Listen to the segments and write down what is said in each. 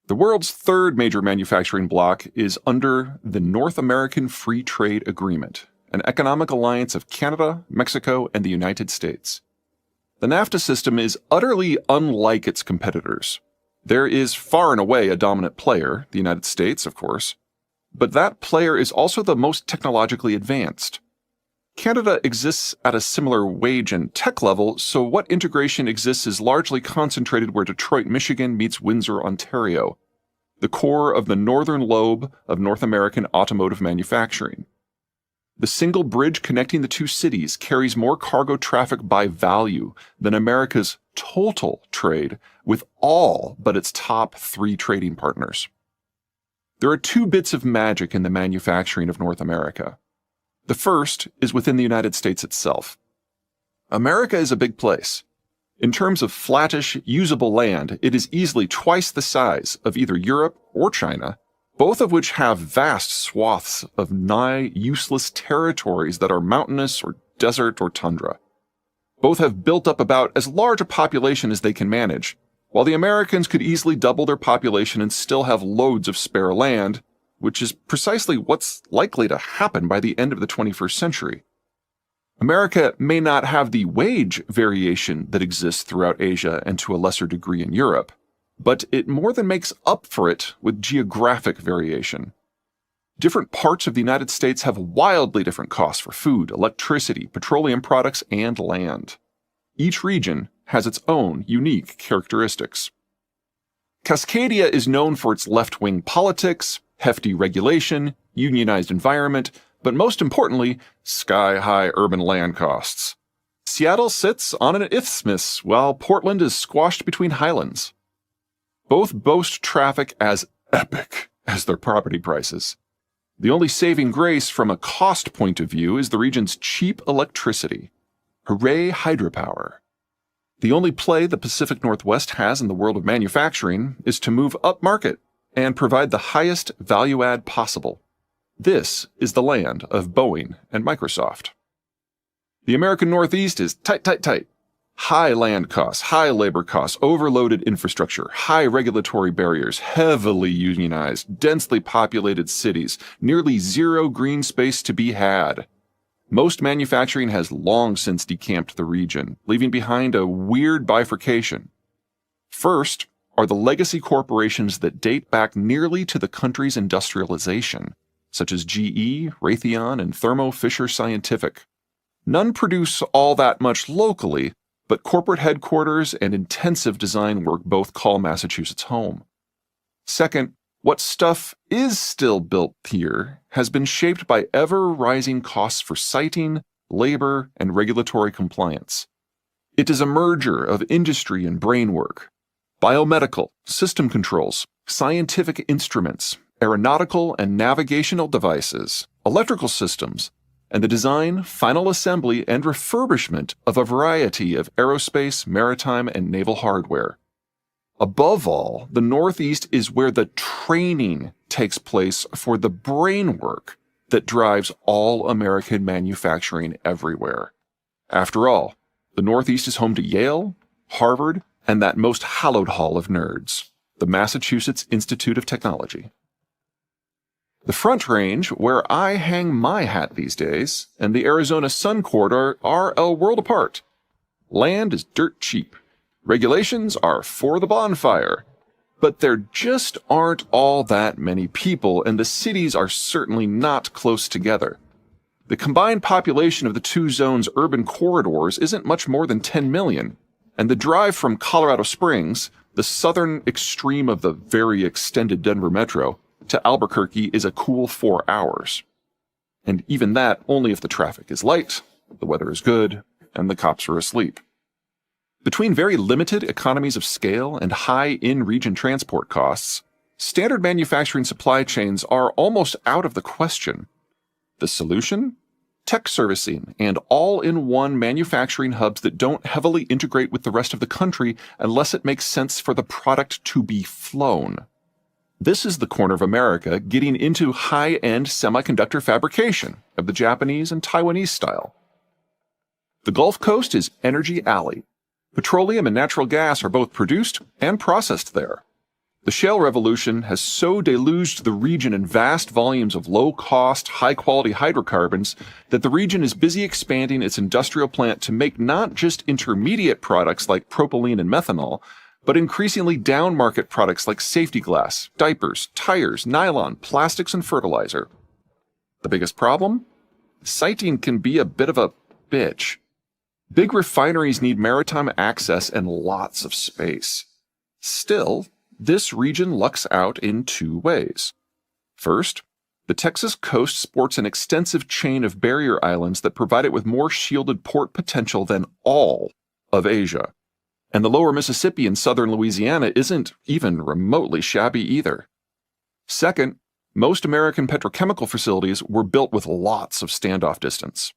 The world's third major manufacturing bloc is under the North American Free Trade Agreement, an economic alliance of Canada, Mexico, and the United States. The NAFTA system is utterly unlike its competitors. There is far and away a dominant player, the United States, of course, but that player is also the most technologically advanced. Canada exists at a similar wage and tech level, so what integration exists is largely concentrated where Detroit, Michigan meets Windsor, Ontario, the core of the northern lobe of North American automotive manufacturing. The single bridge connecting the two cities carries more cargo traffic by value than America's total trade with all but its top 3 trading partners. There are 2 bits of magic in the manufacturing of North America. The first is within the United States itself. America is a big place. In terms of flattish, usable land, it is easily twice the size of either Europe or China, both of which have vast swaths of nigh useless territories that are mountainous or desert or tundra. Both have built up about as large a population as they can manage, while the Americans could easily double their population and still have loads of spare land, which is precisely what's likely to happen by the end of the 21st century. America may not have the wage variation that exists throughout Asia and to a lesser degree in Europe, but it more than makes up for it with geographic variation. Different parts of the United States have wildly different costs for food, electricity, petroleum products, and land. Each region has its own unique characteristics. Cascadia is known for its left-wing politics, hefty regulation, unionized environment, but most importantly, sky-high urban land costs. Seattle sits on an isthmus, while Portland is squashed between highlands. Both boast traffic as epic as their property prices. The only saving grace from a cost point of view is the region's cheap electricity. Hooray, hydropower. The only play the Pacific Northwest has in the world of manufacturing is to move upmarket and provide the highest value add possible. This is the land of Boeing and Microsoft. The American Northeast is tight. High land costs, high labor costs, overloaded infrastructure, high regulatory barriers, heavily unionized, densely populated cities, nearly zero green space to be had. Most manufacturing has long since decamped the region, leaving behind a weird bifurcation. First are the legacy corporations that date back nearly to the country's industrialization, such as GE, Raytheon, and Thermo Fisher Scientific. None produce all that much locally, but corporate headquarters and intensive design work both call Massachusetts home. Second, what stuff is still built here has been shaped by ever-rising costs for siting, labor, and regulatory compliance. It is a merger of industry and brain work, biomedical, system controls, scientific instruments, aeronautical and navigational devices, electrical systems, and the design, final assembly, and refurbishment of a variety of aerospace, maritime, and naval hardware. Above all, the Northeast is where the training takes place for the brain work that drives all American manufacturing everywhere. After all, the Northeast is home to Yale, Harvard, and that most hallowed hall of nerds, the Massachusetts Institute of Technology. The Front Range, where I hang my hat these days, and the Arizona Sun Corridor are a world apart. Land is dirt cheap. Regulations are for the bonfire. But there just aren't all that many people, and the cities are certainly not close together. The combined population of the two zones' urban corridors isn't much more than 10 million, and the drive from Colorado Springs, the southern extreme of the very extended Denver metro, to Albuquerque is a cool 4 hours. And even that only if the traffic is light, the weather is good, and the cops are asleep. Between very limited economies of scale and high in-region transport costs, standard manufacturing supply chains are almost out of the question. The solution? Tech servicing and all-in-one manufacturing hubs that don't heavily integrate with the rest of the country unless it makes sense for the product to be flown. This is the corner of America getting into high-end semiconductor fabrication of the Japanese and Taiwanese style. The Gulf Coast is Energy Alley. Petroleum and natural gas are both produced and processed there. The shale revolution has so deluged the region in vast volumes of low-cost, high-quality hydrocarbons that the region is busy expanding its industrial plant to make not just intermediate products like propylene and methanol, but increasingly down-market products like safety glass, diapers, tires, nylon, plastics, and fertilizer. The biggest problem? Siting can be a bit of a bitch. Big refineries need maritime access and lots of space. Still, this region lucks out in two ways. First, the Texas coast sports an extensive chain of barrier islands that provide it with more shielded port potential than all of Asia. And the lower Mississippi in southern Louisiana isn't even remotely shabby either. Second, most American petrochemical facilities were built with lots of standoff distance.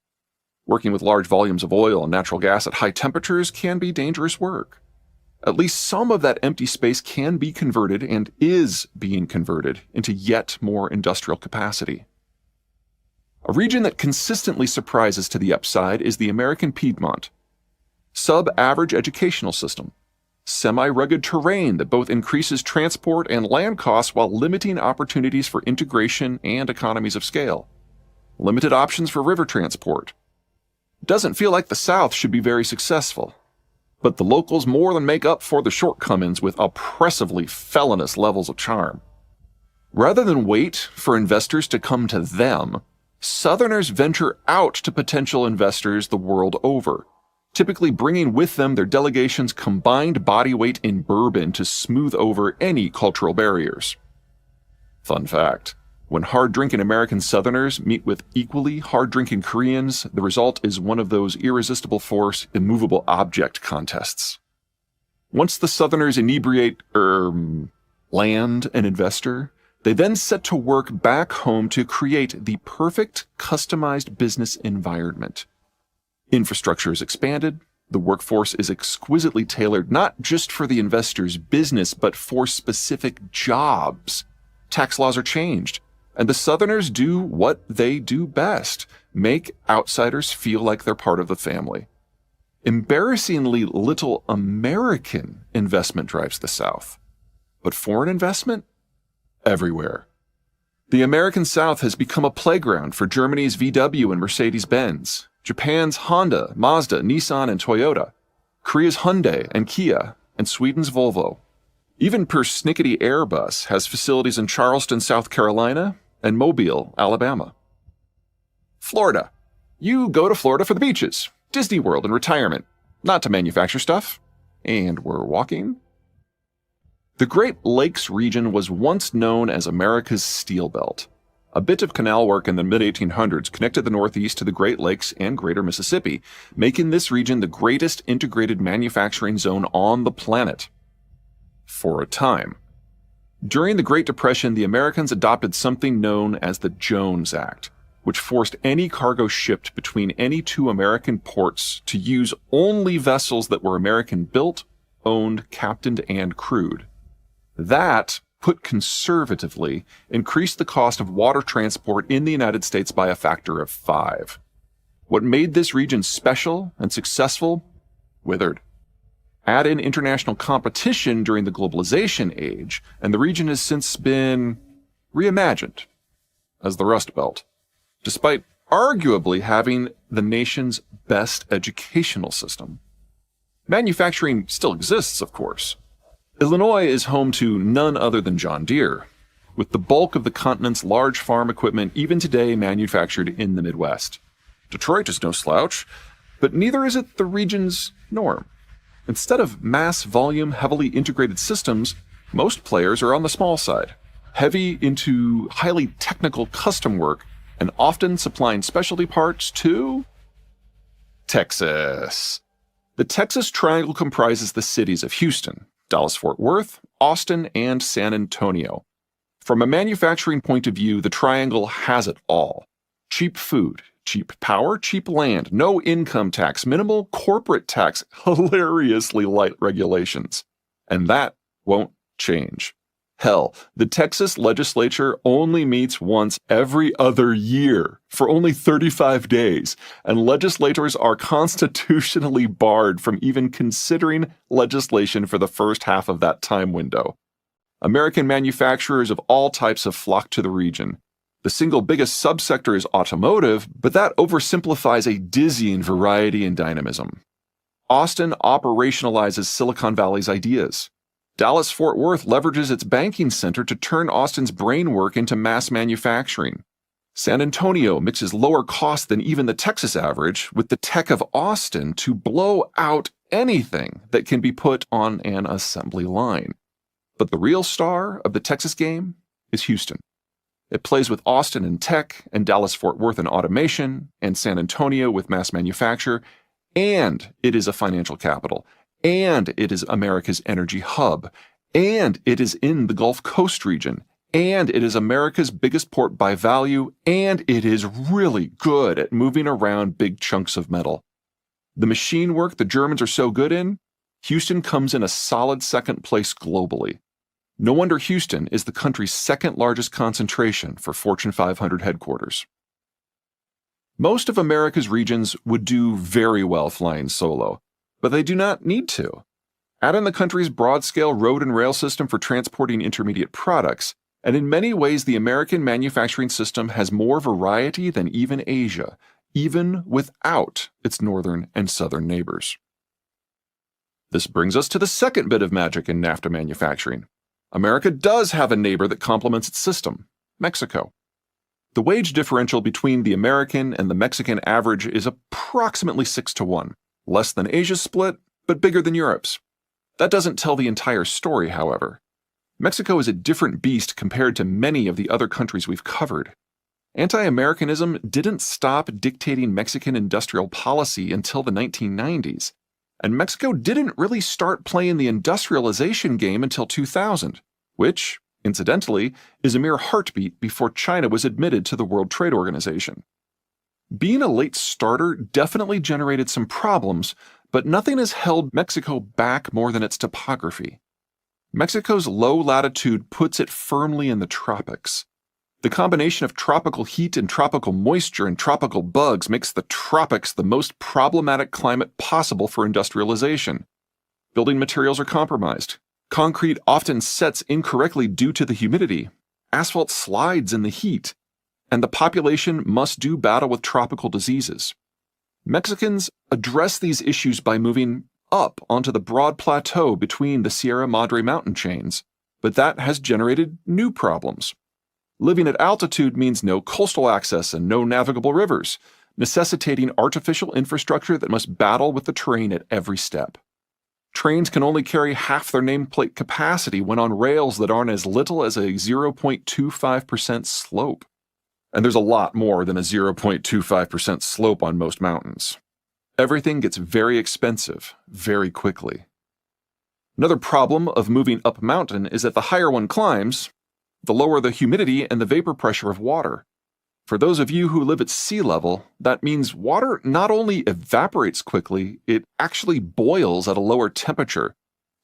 Working with large volumes of oil and natural gas at high temperatures can be dangerous work. At least some of that empty space can be converted and is being converted into yet more industrial capacity. A region that consistently surprises to the upside is the American Piedmont. Sub-average educational system, semi-rugged terrain that both increases transport and land costs while limiting opportunities for integration and economies of scale. Limited options for river transport. Doesn't feel like the South should be very successful. But the locals more than make up for the shortcomings with oppressively felonious levels of charm. Rather than wait for investors to come to them, Southerners venture out to potential investors the world over, typically bringing with them their delegation's combined body weight in bourbon to smooth over any cultural barriers. Fun fact. When hard-drinking American Southerners meet with equally hard-drinking Koreans, the result is one of those irresistible force, immovable object contests. Once the Southerners inebriate, land an investor, they then set to work back home to create the perfect customized business environment. Infrastructure is expanded, the workforce is exquisitely tailored not just for the investor's business, but for specific jobs. Tax laws are changed. And the Southerners do what they do best, make outsiders feel like they're part of the family. Embarrassingly little American investment drives the South. But foreign investment? Everywhere. The American South has become a playground for Germany's VW and Mercedes-Benz, Japan's Honda, Mazda, Nissan, and Toyota, Korea's Hyundai and Kia, and Sweden's Volvo. Even persnickety Airbus has facilities in Charleston, South Carolina, and Mobile, Alabama. Florida. You go to Florida for the beaches, Disney World, and retirement, not to manufacture stuff. And we're walking. The Great Lakes region was once known as America's Steel Belt. A bit of canal work in the mid-1800s connected the Northeast to the Great Lakes and Greater Mississippi, making this region the greatest integrated manufacturing zone on the planet. For a time. During the Great Depression, the Americans adopted something known as the Jones Act, which forced any cargo shipped between any two American ports to use only vessels that were American-built, owned, captained, and crewed. That, put conservatively, increased the cost of water transport in the United States by a factor of 5. What made this region special and successful? Withered. Add in international competition during the globalization age, and the region has since been reimagined as the Rust Belt, despite arguably having the nation's best educational system. Manufacturing still exists, of course. Illinois is home to none other than John Deere, with the bulk of the continent's large farm equipment even today manufactured in the Midwest. Detroit is no slouch, but neither is it the region's norm. Instead of mass volume, heavily integrated systems, most players are on the small side, heavy into highly technical custom work, and often supplying specialty parts to Texas. The Texas Triangle comprises the cities of Houston, Dallas-Fort Worth, Austin, and San Antonio. From a manufacturing point of view, the Triangle has it all. Cheap food, cheap power, cheap land, no income tax, minimal corporate tax, hilariously light regulations. And that won't change. Hell, the Texas legislature only meets once every other year for only 35 days, and legislators are constitutionally barred from even considering legislation for the first half of that time window. American manufacturers of all types have flocked to the region. The single biggest subsector is automotive, but that oversimplifies a dizzying variety and dynamism. Austin operationalizes Silicon Valley's ideas. Dallas-Fort Worth leverages its banking center to turn Austin's brain work into mass manufacturing. San Antonio mixes lower cost than even the Texas average with the tech of Austin to blow out anything that can be put on an assembly line. But the real star of the Texas game is Houston. It plays with Austin in tech, and Dallas-Fort Worth in automation, and San Antonio with mass manufacture, and it is a financial capital, and it is America's energy hub, and it is in the Gulf Coast region, and it is America's biggest port by value, and it is really good at moving around big chunks of metal. The machine work the Germans are so good in, Houston comes in a solid second place globally. No wonder Houston is the country's second largest concentration for Fortune 500 headquarters. Most of America's regions would do very well flying solo, but they do not need to. Add in the country's broad-scale road and rail system for transporting intermediate products, and in many ways the American manufacturing system has more variety than even Asia, even without its northern and southern neighbors. This brings us to the second bit of magic in NAFTA manufacturing. America does have a neighbor that complements its system, Mexico. The wage differential between the American and the Mexican average is approximately 6-to-1, less than Asia's split, but bigger than Europe's. That doesn't tell the entire story, however. Mexico is a different beast compared to many of the other countries we've covered. Anti-Americanism didn't stop dictating Mexican industrial policy until the 1990s. And Mexico didn't really start playing the industrialization game until 2000, which, incidentally, is a mere heartbeat before China was admitted to the World Trade Organization. Being a late starter definitely generated some problems, but nothing has held Mexico back more than its topography. Mexico's low latitude puts it firmly in the tropics. The combination of tropical heat and tropical moisture and tropical bugs makes the tropics the most problematic climate possible for industrialization. Building materials are compromised. Concrete often sets incorrectly due to the humidity. Asphalt slides in the heat. And the population must do battle with tropical diseases. Mexicans address these issues by moving up onto the broad plateau between the Sierra Madre mountain chains, but that has generated new problems. Living at altitude means no coastal access and no navigable rivers, necessitating artificial infrastructure that must battle with the terrain at every step. Trains can only carry half their nameplate capacity when on rails that aren't as little as a 0.25% slope. And there's a lot more than a 0.25% slope on most mountains. Everything gets very expensive very quickly. Another problem of moving up mountain is that the higher one climbs, the lower the humidity and the vapor pressure of water. For those of you who live at sea level, that means water not only evaporates quickly, it actually boils at a lower temperature,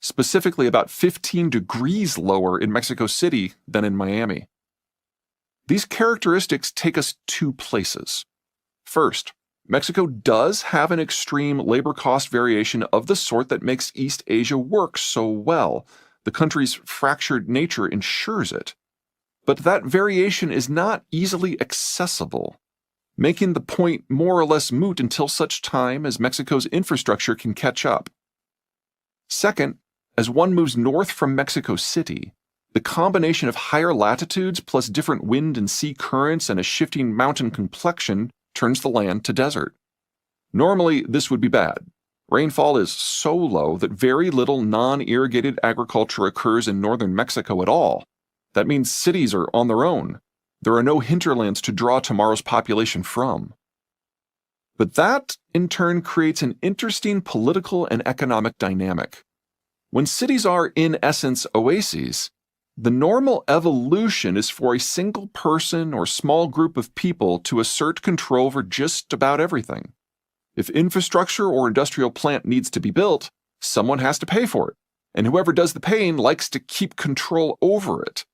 specifically about 15 degrees lower in Mexico City than in Miami. These characteristics take us two places. First, Mexico does have an extreme labor cost variation of the sort that makes East Asia work so well. The country's fractured nature ensures it. But that variation is not easily accessible, making the point more or less moot until such time as Mexico's infrastructure can catch up. Second, as one moves north from Mexico City, the combination of higher latitudes plus different wind and sea currents and a shifting mountain complexion turns the land to desert. Normally, this would be bad. Rainfall is so low that very little non-irrigated agriculture occurs in northern Mexico at all. That means cities are on their own. There are no hinterlands to draw tomorrow's population from. But that, in turn, creates an interesting political and economic dynamic. When cities are, in essence, oases, the normal evolution is for a single person or small group of people to assert control over just about everything. If infrastructure or industrial plant needs to be built, someone has to pay for it, and whoever does the paying likes to keep control over it.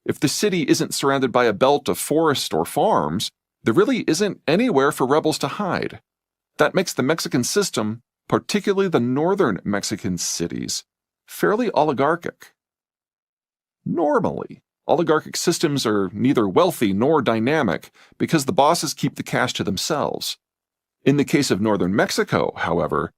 If the city isn't surrounded by a belt of forest or farms, there really isn't anywhere for rebels to hide. That makes the Mexican system, particularly the northern Mexican cities, fairly oligarchic. Normally, oligarchic systems are neither wealthy nor dynamic because the bosses keep the cash to themselves. In the case of northern Mexico, however,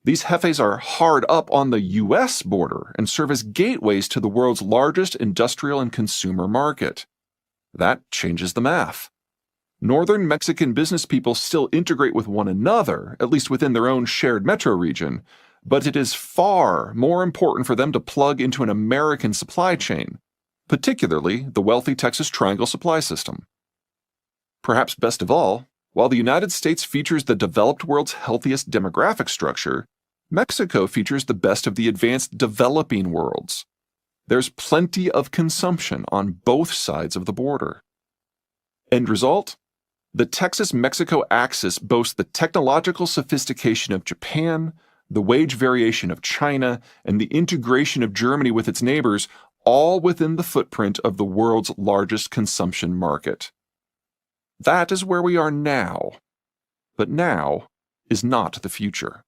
these jefes are hard up on the US border and serve as gateways to the world's largest industrial and consumer market. That changes the math. Northern Mexican business people still integrate with one another, at least within their own shared metro region, but it is far more important for them to plug into an American supply chain, particularly the wealthy Texas Triangle supply system. Perhaps best of all, while the United States features the developed world's healthiest demographic structure, Mexico features the best of the advanced developing worlds. There's plenty of consumption on both sides of the border. End result? The Texas-Mexico axis boasts the technological sophistication of Japan, the wage variation of China, and the integration of Germany with its neighbors, all within the footprint of the world's largest consumption market. That is where we are now. But now is not the future.